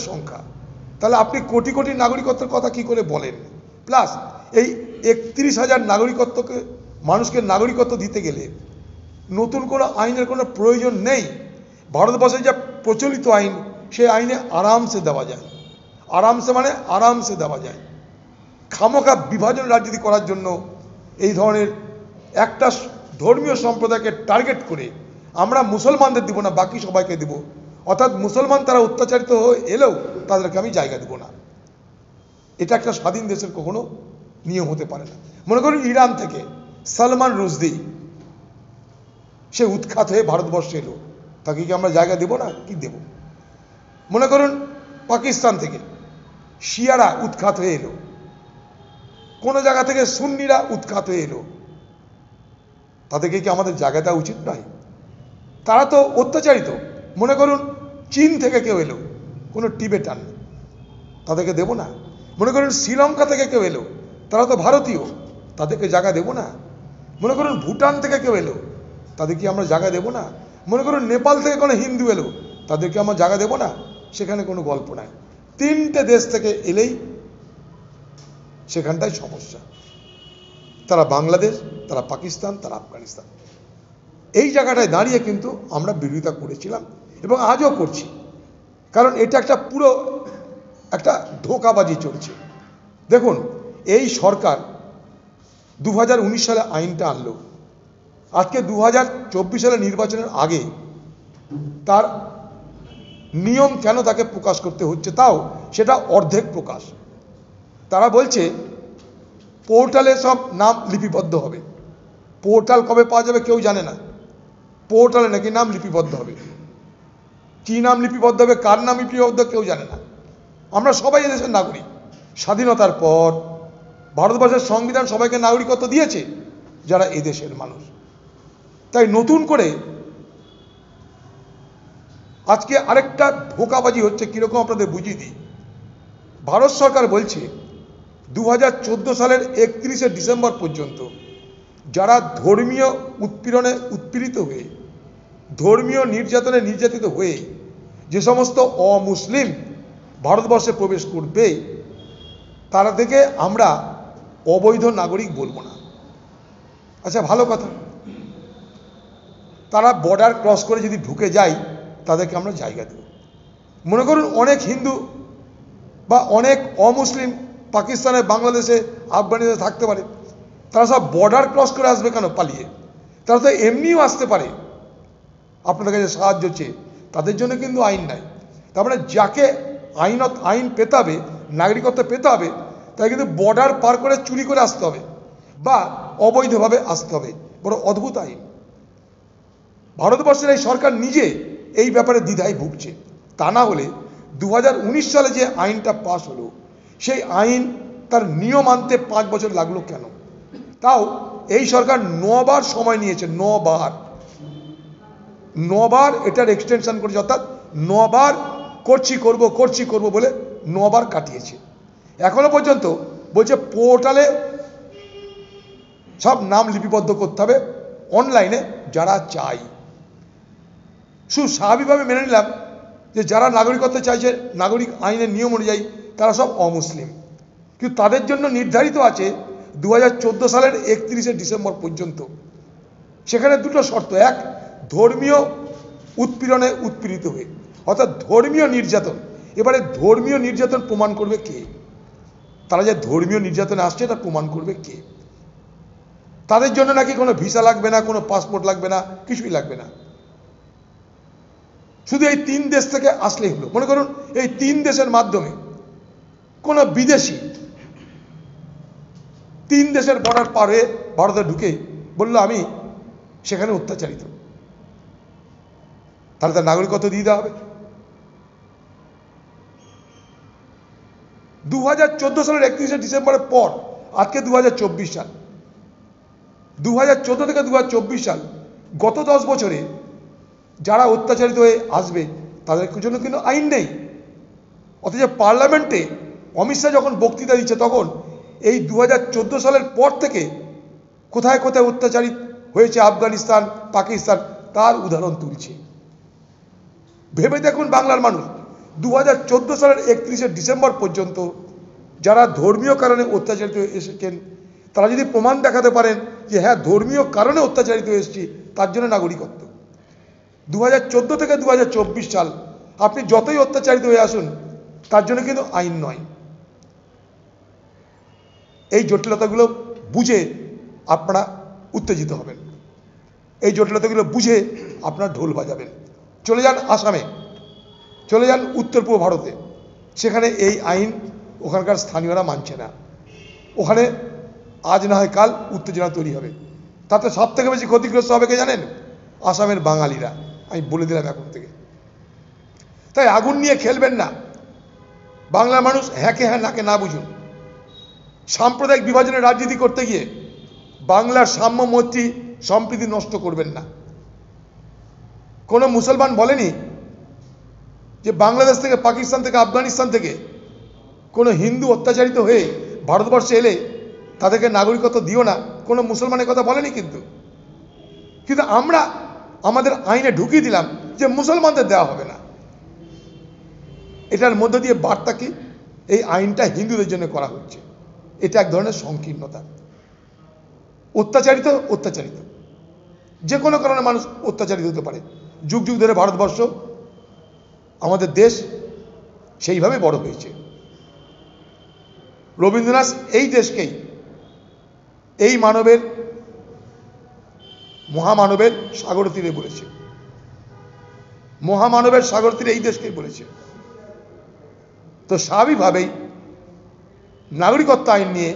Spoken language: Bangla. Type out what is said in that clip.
সংখ্যা, তাহলে আপনি কোটি কোটি নাগরিকত্বের কথা কি করে বলেন? প্লাস এই ৩১,০০০ নাগরিকত্বকে মানুষকে নাগরিকত্ব দিতে গেলে নতুন কোনো আইনের কোনো প্রয়োজন নেই। ভারতবর্ষে যা প্রচলিত আইন, সেই আইনে আরামসে দেওয়া যায়। আরামসে মানে আরামসে দেওয়া যায়। খামোখা বিভাজন রাজনীতি করার জন্য এই ধরনের একটা ধর্মীয় সম্প্রদায়কে টার্গেট করে আমরা মুসলমানদের দিব না, বাকি সবাইকে দিব, অর্থাৎ মুসলমান তারা অত্যাচারিত হয়ে এলেও তাদেরকে আমি জায়গা দেব না। এটা একটা স্বাধীন দেশের কখনো নিয়ম হতে পারে না। মনে করুন ইরান থেকে সালমান রুশদি, সে উৎখাত হয়ে ভারতবর্ষে এলো, তাকে কি আমরা জায়গা দেব না? কি দেব? মনে করুন পাকিস্তান থেকে শিয়ারা উৎখাত হয়ে এলো, কোনো জায়গা থেকে সুন্নিরা উৎখাত হয়ে এলো, তাদেরকে কি আমাদের জায়গা দেওয়া উচিত নয়? তারা তো অত্যাচারিত। মনে করুন চীন থেকে কেউ এলো, কোনো টিবেটান, তাদেরকে দেব না? মনে করুন শ্রীলঙ্কা থেকে কেউ এলো, তারা তো ভারতীয়, তাদেরকে জায়গা দেব না? মনে করুন ভুটান থেকে কেউ এলো, তাদের কি আমরা জায়গা দেব না? মনে করুন নেপাল থেকে কোনো হিন্দু এলো, তাদেরকে আমরা জায়গা দেব না? সেখানে কোনো গল্প নাই। তিনটে দেশ থেকে এলেই সেখানটাই সমস্যা। তারা বাংলাদেশ, তারা পাকিস্তান, তারা আফগানিস্তান। এই জায়গাটায় দাঁড়িয়ে কিন্তু আমরা বিরোধিতা করেছিলাম এবং আজও করছি, কারণ এটা একটা পুরো একটা ধোঁকাবাজি চলছে। দেখুন, এই সরকার 2019 সালে আইনটা আনলো, আজকে 2024 সালে নির্বাচনের আগে তার নিয়ম কেন তাকে প্রকাশ করতে হচ্ছে, তাও সেটা অর্ধেক প্রকাশ। তারা বলছে পোর্টালে সব নাম লিপিবদ্ধ হবে। পোর্টাল কবে পাওয়া যাবে কেউ জানে না। পোর্টালে নাকি নাম লিপিবদ্ধ হবে। কী নাম লিপিবদ্ধ হবে, কার নাম লিপিবদ্ধ কেউ জানে না। আমরা সবাই এদেশের নাগরিক। স্বাধীনতার পর ভারতবর্ষের সংবিধান সবাইকে নাগরিকত্ব দিয়েছে যারা এদেশের মানুষ। তাই নতুন করে আজকে আরেকটা ধোঁকাবাজি হচ্ছে। কীরকম আপনাদের বুঝিয়ে দিই। ভারত সরকার বলছে 2014 সালের 31শে ডিসেম্বর পর্যন্ত যারা ধর্মীয় উৎপীড়নে উৎপীড়িত হয়ে, ধর্মীয় নির্যাতনে নির্যাতিত হয়ে যে সমস্ত অমুসলিম ভারতবর্ষে প্রবেশ করবে, তারা থেকে আমরা অবৈধ নাগরিক বলবো না। আচ্ছা, ভালো কথা। তারা বর্ডার ক্রস করে যদি ঢুকে যায়, তাদেরকে আমরা জায়গা দেব। মনে করুন অনেক হিন্দু বা অনেক অমুসলিম পাকিস্তানে, বাংলাদেশে, আফগানিস্তানে থাকতে পারে, তারা সব বর্ডার ক্রস করে আসবে কেন পালিয়ে? তারা তো এমনিও আসতে পারে আপনাদের কাছে সাহায্য চেয়ে। তাদের জন্য কিন্তু আইন নাই। তার মানে যাকে আইন পেতে হবে, নাগরিকত্ব পেতে হবে, তাই কিন্তু বর্ডার পার করে চুরি করে আসতে হবে বা অবৈধভাবে আসতে হবে। বড় অদ্ভুত আইন। ভারতবর্ষের এই সরকার নিজে এই ব্যাপারে দ্বিধায় ভুগছে। তা না হলে 2019 সালে যে আইনটা পাশ হলো, সেই আইন তার নিয়ম আনতে 5 বছর লাগলো কেন? তাও এই সরকার 9 বার সময় নিয়েছে। 9 বার এটার এক্সটেনশন করেছে, অর্থাৎ 9 বার করছি করব বলে 9 বার কাটিয়েছে। এখনো পর্যন্ত বলছে পোর্টালে সব নাম লিপিবদ্ধ করতে হবে অনলাইনে যারা চাই। শুধু স্বাভাবিকভাবে মেনে নিলাম যে যারা নাগরিকত্ব চাইছে নাগরিক আইনের নিয়ম অনুযায়ী তারা সব অমুসলিম, কিন্তু তাদের জন্য নির্ধারিত আছে 2014 সালের 31শে ডিসেম্বর পর্যন্ত। সেখানে দুটো শর্ত। এক, ধর্মীয় উৎপীড়নে উৎপীড়িত হয়ে, অর্থাৎ ধর্মীয় নির্যাতন। এবারে ধর্মীয় নির্যাতন প্রমাণ করবে কে? তারা যে ধর্মীয় নির্যাতনে আসছে এটা প্রমাণ করবে কে? তাদের জন্য নাকি কোনো ভিসা লাগবে না, কোনো পাসপোর্ট লাগবে না, কিছুই লাগবে না। শুধু এই 3 দেশ থেকে আসলেই হলো। মনে করুন এই 3 দেশের মাধ্যমে কোনো বিদেশি 3 দেশের বর্ডার পার হয়ে ভারতে ঢুকে বললো আমি সেখানে অত্যাচারিত, তাহলে তার নাগরিকত্ব দিয়ে দেওয়া হবে। 2014 সালের 31শে ডিসেম্বরের পর আজকে 2024 সাল। 2014 থেকে 2024 সাল, গত 10 বছরে যারা অত্যাচারিত হয়ে আসবে তাদের জন্য কিন্তু আইন নেই। অথচ পার্লামেন্টে অমিত শাহ যখন বক্তৃতা দিচ্ছে, তখন এই 2014 সালের পর থেকে কোথায় কোথায় অত্যাচারিত হয়েছে আফগানিস্তান, পাকিস্তান, তার উদাহরণ তুলছে। ভেবে দেখুন বাংলার মানুষ, 2014 সালের 31শে ডিসেম্বর পর্যন্ত যারা ধর্মীয় কারণে অত্যাচারিত এসেছেন তারা যদি প্রমাণ দেখাতে পারেন যে হ্যাঁ ধর্মীয় কারণে অত্যাচারিত এসেছি, তার জন্য নাগরিকত্ব। 2014 থেকে 2024 সাল আপনি যতই অত্যাচারিত হয়ে আসুন, তার জন্য কিন্তু আইন নয়। এই জটিলতাগুলো বুঝে আপনারা উত্তেজিত হবেন, এই জটিলতাগুলো বুঝে আপনারা ঢোল বাজাবেন। চলে যান আসামে, চলে যান উত্তর পূর্ব ভারতে, সেখানে এই আইন ওখানকার স্থানীয়রা মানছে না। ওখানে আজ না হয় কাল উত্তেজনা তৈরি হবে। তাতে সব থেকে বেশি ক্ষতিগ্রস্ত হবে কে জানেন? আসামের বাঙালিরা। আমি বলে দিলাম এখন থেকে। তাই আগুন নিয়ে খেলবেন না। বাংলার মানুষ হ্যাঁকে হ্যাঁ নাকে না বুঝুন। সাম্প্রদায়িক বিভাজনের রাজনীতি করতে গিয়ে বাংলার সাম্য মৈত্রী সম্প্রীতি নষ্ট করবেন না। কোনো মুসলমান বলেনি যে বাংলাদেশ থেকে, পাকিস্তান থেকে, আফগানিস্তান থেকে কোনো হিন্দু অত্যাচারিত হয়ে ভারতবর্ষে এলে তাদেরকে নাগরিকত্ব দিও না, কোনো মুসলমানের কথা বলেনি। কিন্তু আমরা আমাদের আইনে ঢুকিয়ে দিলাম যে মুসলমানদের দেওয়া হবে না। এটার মধ্য দিয়ে বার্তা কি? এই আইনটা হিন্দুদের জন্য করা হচ্ছে। এটা এক ধরনের সংকীর্ণতা। অত্যাচারিত যে কোনো কারণে মানুষ অত্যাচারিত হতে পারে। যুগ যুগ ধরে ভারতবর্ষ, আমাদের দেশ সেইভাবে বড় হয়েছে। রবীন্দ্রনাথ এই দেশকেই এই মহামানবের সাগর তীরে বলেছে, মহামানবের সাগর তীরে এই দেশকেই বলেছে। তো স্বাভাবিকভাবেই নাগরিকত্ব আইন নিয়ে